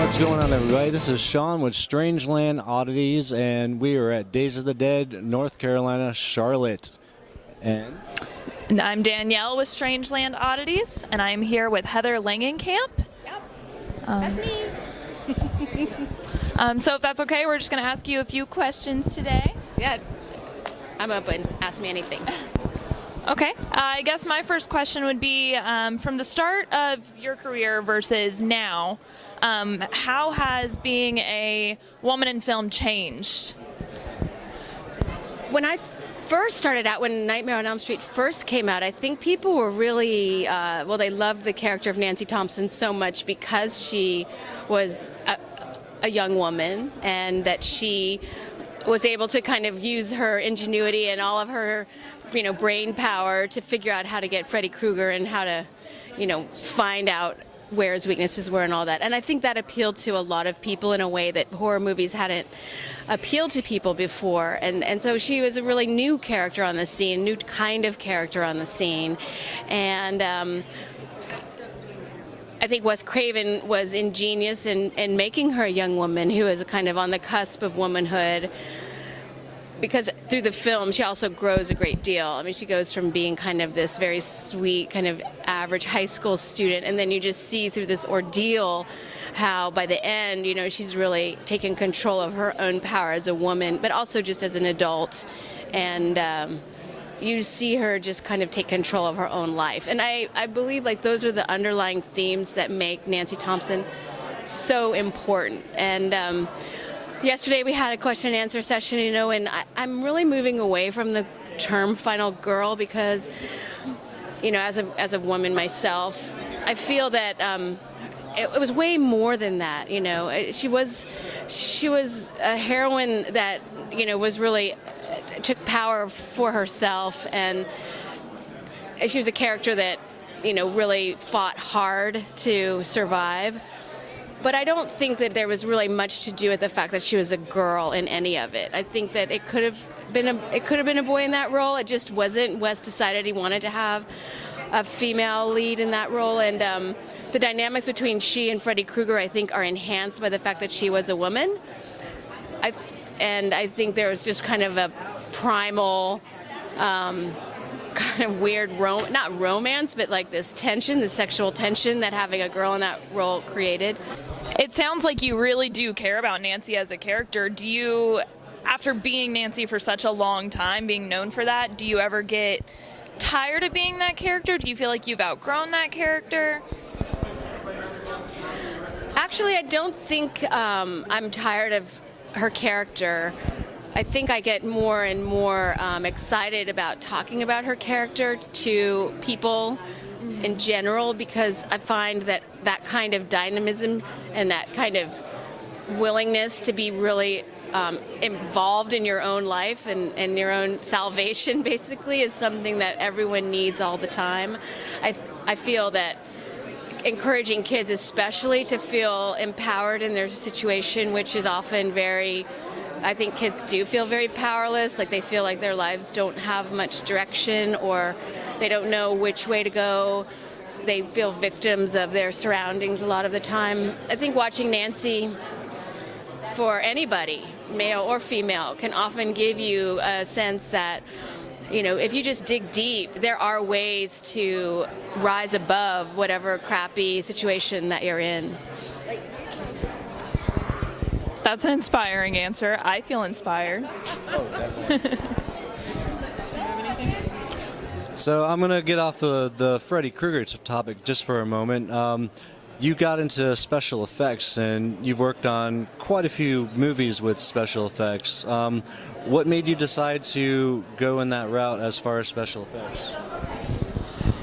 What's going on, everybody? This is Shaun with Strangeland Oddities, and we are at Days of the Dead, North Carolina, Charlotte. And I'm Danielle with Strangeland Oddities, and I'm here with Heather Langenkamp. Yep, that's me. So if that's okay, we're just going to ask you a few questions today. Yeah, I'm open. Ask me anything. Okay. I guess my first question would be, from the start of your career versus now, how has being a woman in film changed? When I first started out, when Nightmare on Elm Street first came out, I think people were really, they loved the character of Nancy Thompson so much because she was a young woman, and that she was able to kind of use her ingenuity and all of her, brain power to figure out how to get Freddy Krueger and how to, find out where his weaknesses were and all that. And I think that appealed to a lot of people in a way that horror movies hadn't appealed to people before. And so she was a really new character on the scene, new kind of character on the scene. And I think Wes Craven was ingenious in making her a young woman who is kind of on the cusp of womanhood, because through the film she also grows a great deal. I mean, she goes from being kind of this very sweet, kind of average high school student, and then you just see through this ordeal how by the end, she's really taken control of her own power as a woman, but also just as an adult. And you see her just kind of take control of her own life. And I believe like those are the underlying themes that make Nancy Thompson so important. And yesterday we had a question and answer session, and I'm really moving away from the term final girl because, as a woman myself, I feel that it was way more than that. She was a heroine that, was really took power for herself, and she was a character that, really fought hard to survive. But I don't think that there was really much to do with the fact that she was a girl in any of it. I think that it could have been a boy in that role. It just wasn't. Wes decided he wanted to have a female lead in that role, and the dynamics between she and Freddy Krueger, I think, are enhanced by the fact that she was a woman. And I think there was just kind of a primal, kind of weird, not romance, but like this tension, this sexual tension that having a girl in that role created. It sounds like you really do care about Nancy as a character. Do you, after being Nancy for such a long time, being known for that, do you ever get tired of being that character? Do you feel like you've outgrown that character? Actually, I don't think I'm tired of her character. I think I get more and more excited about talking about her character to people in general, because I find that kind of dynamism and that kind of willingness to be really involved in your own life and your own salvation basically is something that everyone needs all the time. I feel that encouraging kids especially to feel empowered in their situation, which is often I think kids do feel very powerless, like they feel like their lives don't have much direction, or they don't know which way to go. They feel victims of their surroundings a lot of the time. I think watching Nancy, for anybody, male or female, can often give you a sense that, if you just dig deep, there are ways to rise above whatever crappy situation that you're in. That's an inspiring answer. I feel inspired. so I'm going to get off the Freddy Krueger topic just for a moment. You got into special effects, and you've worked on quite a few movies with special effects. What made you decide to go in that route as far as special effects?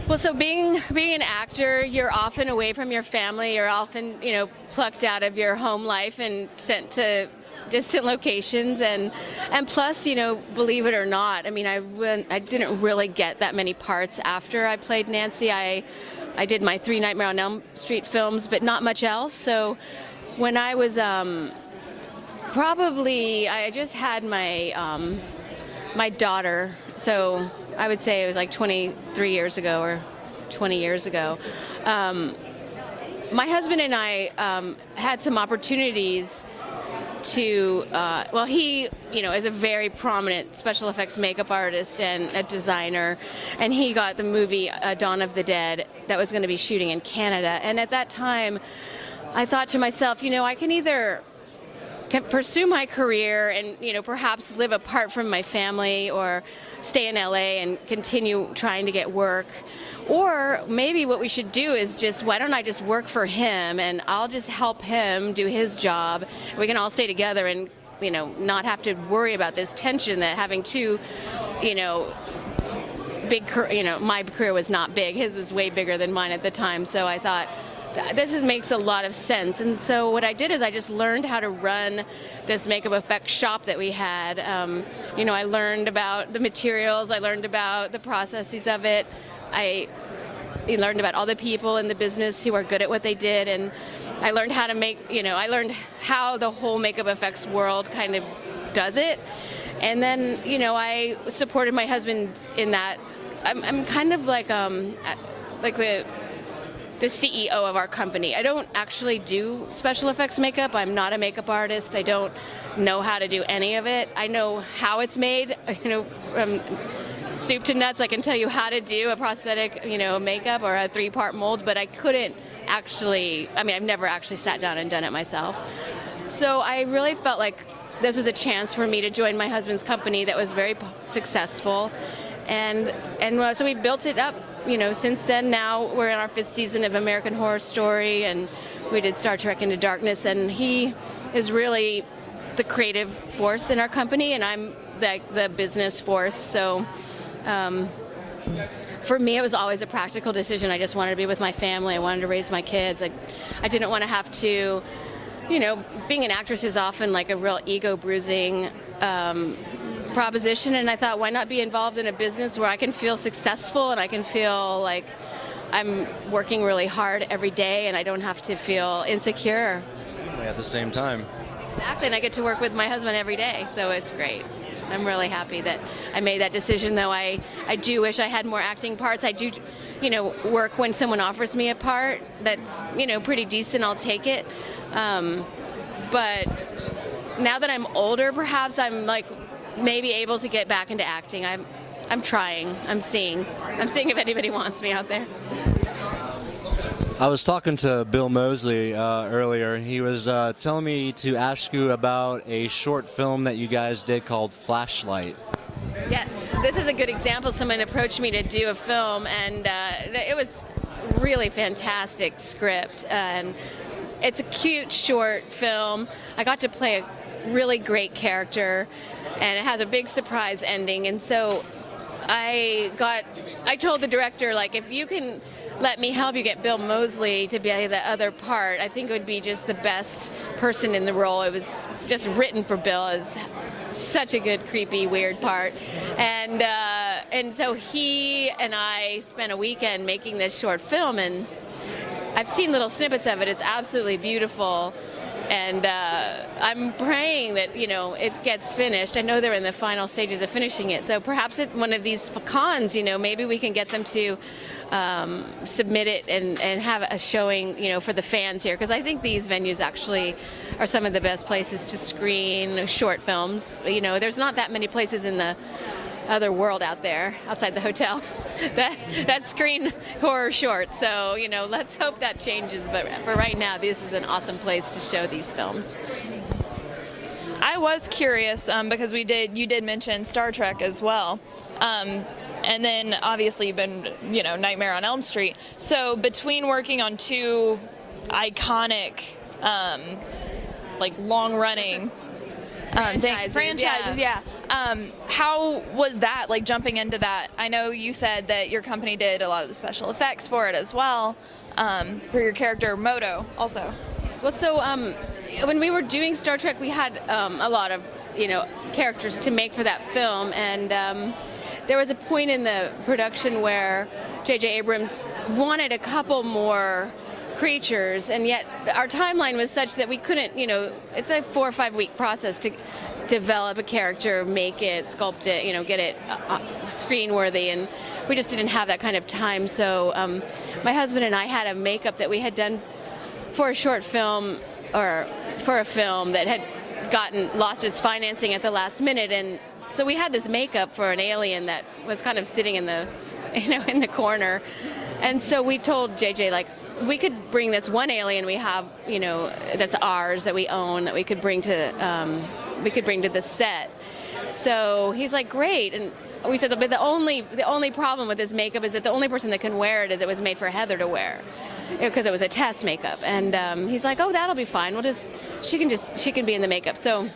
Well, so being an actor, you're often away from your family. You're often, plucked out of your home life and sent to distant locations. And plus, believe it or not, I mean, I didn't really get that many parts after I played Nancy. I did my 3 Nightmare on Elm Street films, but not much else. So when I was I just had my daughter, so I would say it was like 23 years ago or 20 years ago. my husband and I had some opportunities to, he, is a very prominent special effects makeup artist and a designer, and he got the movie Dawn of the Dead that was going to be shooting in Canada. And at that time, I thought to myself, I can either pursue my career and, perhaps live apart from my family or stay in LA and continue trying to get work. Or maybe what we should do is why don't I just work for him and I'll just help him do his job. We can all stay together and, not have to worry about this tension that having two, big, my career was not big. His was way bigger than mine at the time. So I thought, this makes a lot of sense. And so what I did is I just learned how to run this makeup effects shop that we had. I learned about the materials. I learned about the processes of it. I learned about all the people in the business who are good at what they did. And I learned how to I learned how the whole makeup effects world kind of does it. And then, I supported my husband in that. I'm kind of like the CEO of our company. I don't actually do special effects makeup. I'm not a makeup artist. I don't know how to do any of it. I know how it's made, from soup to nuts. I can tell you how to do a prosthetic, makeup or a 3-part mold, but I couldn't actually, I've never actually sat down and done it myself. So I really felt like this was a chance for me to join my husband's company that was very successful. And so we built it up. Since then, now we're in our 5th season of American Horror Story, and we did Star Trek Into Darkness, and he is really the creative force in our company, and I'm the business force. So for me, it was always a practical decision. I just wanted to be with my family. I wanted to raise my kids. I didn't want to have to, being an actress is often like a real ego-bruising proposition, and I thought, why not be involved in a business where I can feel successful and I can feel like I'm working really hard every day and I don't have to feel insecure. At the same time. Exactly, and I get to work with my husband every day, so it's great. I'm really happy that I made that decision, though I do wish I had more acting parts. I do, work when someone offers me a part that's, pretty decent, I'll take it. But now that I'm older, perhaps I'm maybe able to get back into acting. I'm trying. I'm seeing if anybody wants me out there. I was talking to Bill Moseley earlier. He was telling me to ask you about a short film that you guys did called Flashlight. Yeah, this is a good example. Someone approached me to do a film, and it was really fantastic script. And it's a cute short film. I got to play a really great character, and it has a big surprise ending. And so I told the director, if you can let me help you get Bill Moseley to be the other part, I think it would be just the best person in the role. It was just written for Bill as such a good, creepy, weird part. And so he and I spent a weekend making this short film, and I've seen little snippets of it. It's absolutely beautiful. And I'm praying that, it gets finished. I know they're in the final stages of finishing it. So perhaps at one of these cons, maybe we can get them to submit it and have a showing, for the fans here. Because I think these venues actually are some of the best places to screen short films. There's not that many places in the other world out there, outside the hotel, that screen horror short. So, let's hope that changes. But for right now, this is an awesome place to show these films. I was curious because you did mention Star Trek as well. And then obviously you've been, Nightmare on Elm Street. So between working on 2 iconic, long-running franchises, yeah. How was that, jumping into that? I know you said that your company did a lot of the special effects for it as well, for your character Moto also. Well, so when we were doing Star Trek, we had a lot of, characters to make for that film, and there was a point in the production where J.J. Abrams wanted a couple more creatures, and yet our timeline was such that we couldn't, it's a 4 or 5 week process to develop a character, make it, sculpt it, get it screen worthy, and we just didn't have that kind of time. So my husband and I had a makeup that we had done for a short film, or for a film that had lost its financing at the last minute, and so we had this makeup for an alien that was kind of sitting in the, in the corner, and so we told JJ, like, we could bring this one alien we have, that's ours, that we own, that we could bring to the set. So he's like, great, and we said, but the only problem with this makeup is that the only person that can wear it is it was made for Heather to wear, because it was a test makeup. And he's like, oh, that'll be fine. She can be in the makeup. So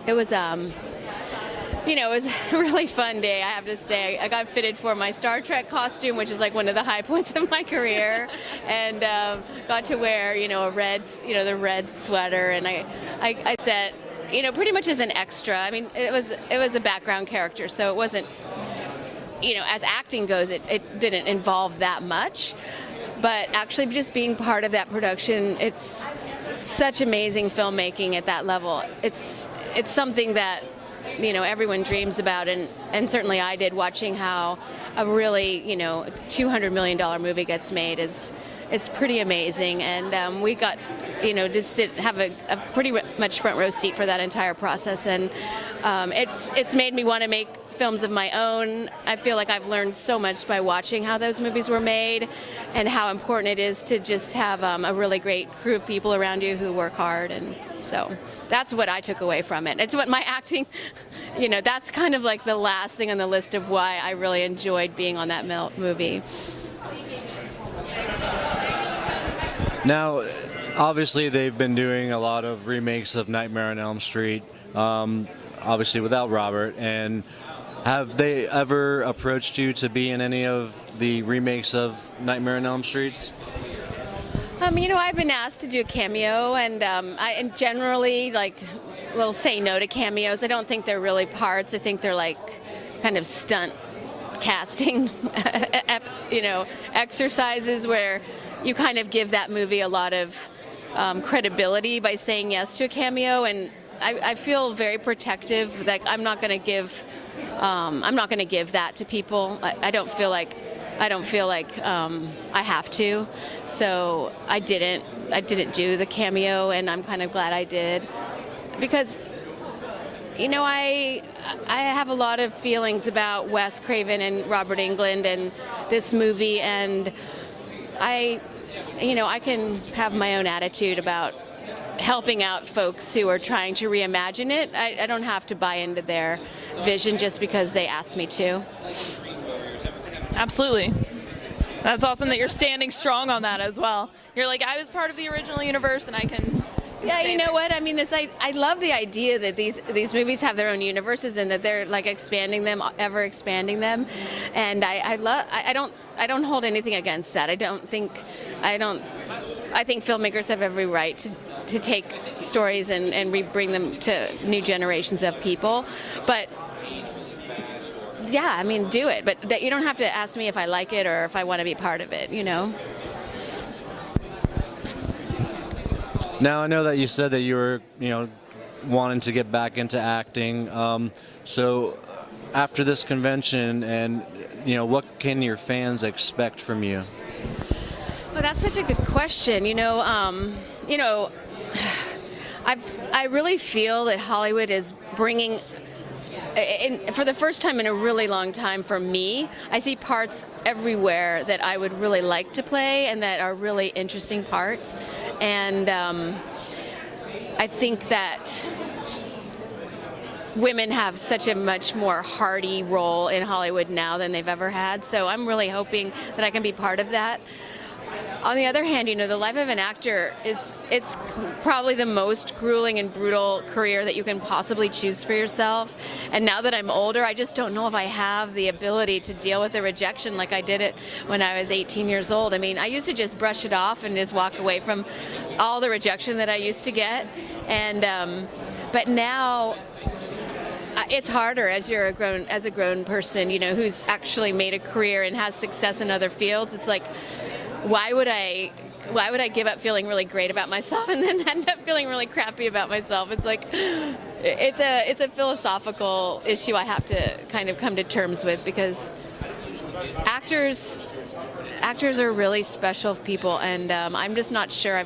it was, it was a really fun day, I have to say. I got fitted for my Star Trek costume, which is like one of the high points of my career, and got to wear, the red sweater, and I set, pretty much as an extra. I mean, it was a background character, so it wasn't, as acting goes, it didn't involve that much. But actually just being part of that production, it's such amazing filmmaking at that level. It's something that, everyone dreams about, and certainly I did, watching how a really, $200 million movie gets made. It's pretty amazing, and we got, to have a pretty much front row seat for that entire process, and it's made me want to make films of my own. I feel like I've learned so much by watching how those movies were made, and how important it is to just have a really great crew of people around you who work hard, and so that's what I took away from it. It's what my acting, that's kind of like the last thing on the list of why I really enjoyed being on that movie. Now, obviously, they've been doing a lot of remakes of Nightmare on Elm Street, obviously without Robert. And have they ever approached you to be in any of the remakes of Nightmare on Elm Street? I've been asked to do a cameo, and I generally will say no to cameos. I don't think they're really parts. I think they're like kind of stunt casting, exercises where you kind of give that movie a lot of credibility by saying yes to a cameo, and I feel very protective. Like I'm not going to give that to people. I don't feel like I have to, so I didn't do the cameo, and I'm kind of glad I did, because I have a lot of feelings about Wes Craven and Robert Englund and this movie, and I can have my own attitude about helping out folks who are trying to reimagine it. I don't have to buy into their vision just because they asked me to. Absolutely. That's awesome that you're standing strong on that as well. You're like, I was part of the original universe, and I can. Yeah, you know what? I mean, I love the idea that these movies have their own universes, and that they're like expanding them, ever expanding them, and I don't hold anything against that. I think filmmakers have every right to take stories and bring them to new generations of people, but. Yeah, I mean, do it, but you don't have to ask me if I like it or if I want to be part of it, Now, I know that you said that you were, wanting to get back into acting. So after this convention, and, what can your fans expect from you? Well, that's such a good question. I really feel that Hollywood is bringing, for the first time in a really long time for me, I see parts everywhere that I would really like to play and that are really interesting parts. And I think that women have such a much more hearty role in Hollywood now than they've ever had. So I'm really hoping that I can be part of that. On the other hand, the life of an actor it's probably the most grueling and brutal career that you can possibly choose for yourself. And now that I'm older, I just don't know if I have the ability to deal with the rejection like I did it when I was 18 years old. I mean, I used to just brush it off and just walk away from all the rejection that I used to get. And but now it's harder as a grown person, who's actually made a career and has success in other fields. It's like, why would I give up feeling really great about myself and then end up feeling really crappy about myself? It's like, it's a philosophical issue I have to kind of come to terms with, because actors, actors are really special people, and I'm just not sure.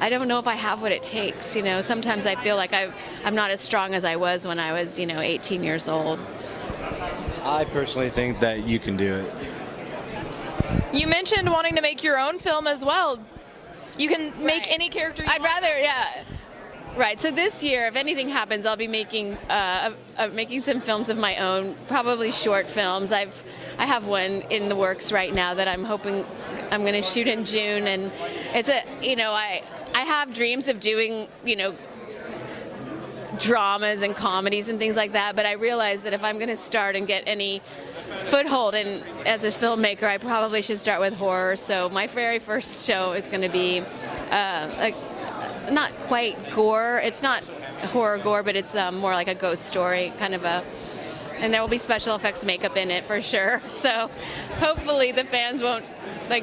I don't know if I have what it takes. Sometimes I feel like I'm not as strong as I was when I was 18 years old. I personally think that you can do it. You mentioned wanting to make your own film as well. You can make any character you want. I'd rather, yeah. Right. So this year, if anything happens, I'll be making some films of my own, probably short films. I have one in the works right now that I'm hoping I'm going to shoot in June, and it's I have dreams of doing dramas and comedies and things like that, but I realize that if I'm going to start and get any foothold as a filmmaker, I probably should start with horror. So my very first show is going to be not quite gore. It's not horror gore, but it's more like a ghost story kind of and there will be special effects makeup in it for sure. So hopefully the fans won't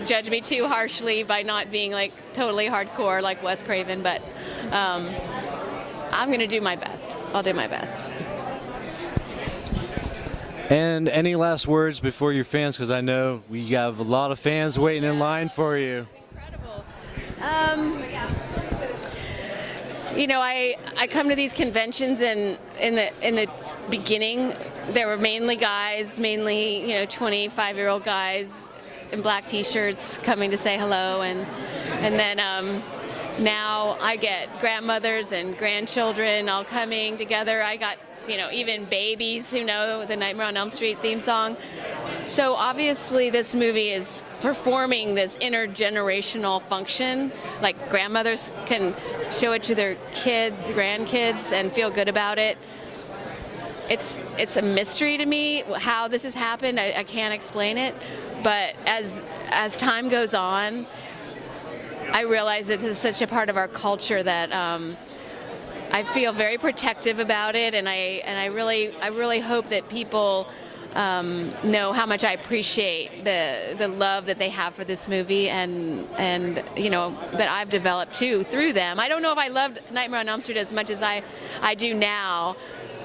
judge me too harshly by not being totally hardcore like Wes Craven, but I'm going to do my best. I'll do my best. And any last words before your fans, because I know we have a lot of fans waiting in line for you. Incredible. I come to these conventions, and in the beginning there were mainly guys, 25-year-old guys in black t-shirts coming to say hello, and then now I get grandmothers and grandchildren all coming together. I got even babies who know the Nightmare on Elm Street theme song. So obviously this movie is performing this intergenerational function. Grandmothers can show it to their grandkids, and feel good about it. It's a mystery to me how this has happened. I can't explain it, but as time goes on, I realize that this is such a part of our culture that I feel very protective about it, and I really hope that people know how much I appreciate the love that they have for this movie, and that I've developed too through them. I don't know if I loved Nightmare on Elm Street as much as I do now,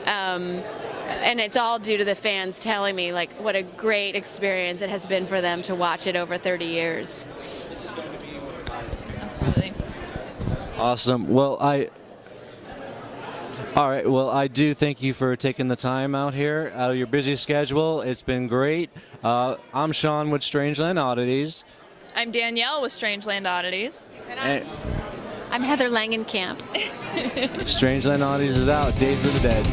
and it's all due to the fans telling me what a great experience it has been for them to watch it over 30 years. Absolutely. Awesome. All right. Well, I do thank you for taking the time out here out of your busy schedule. It's been great. I'm Shaun with Strangeland Oddities. I'm Danielle with Strangeland Oddities. And I'm Heather Langenkamp. Strangeland Oddities is out. Days of the Dead.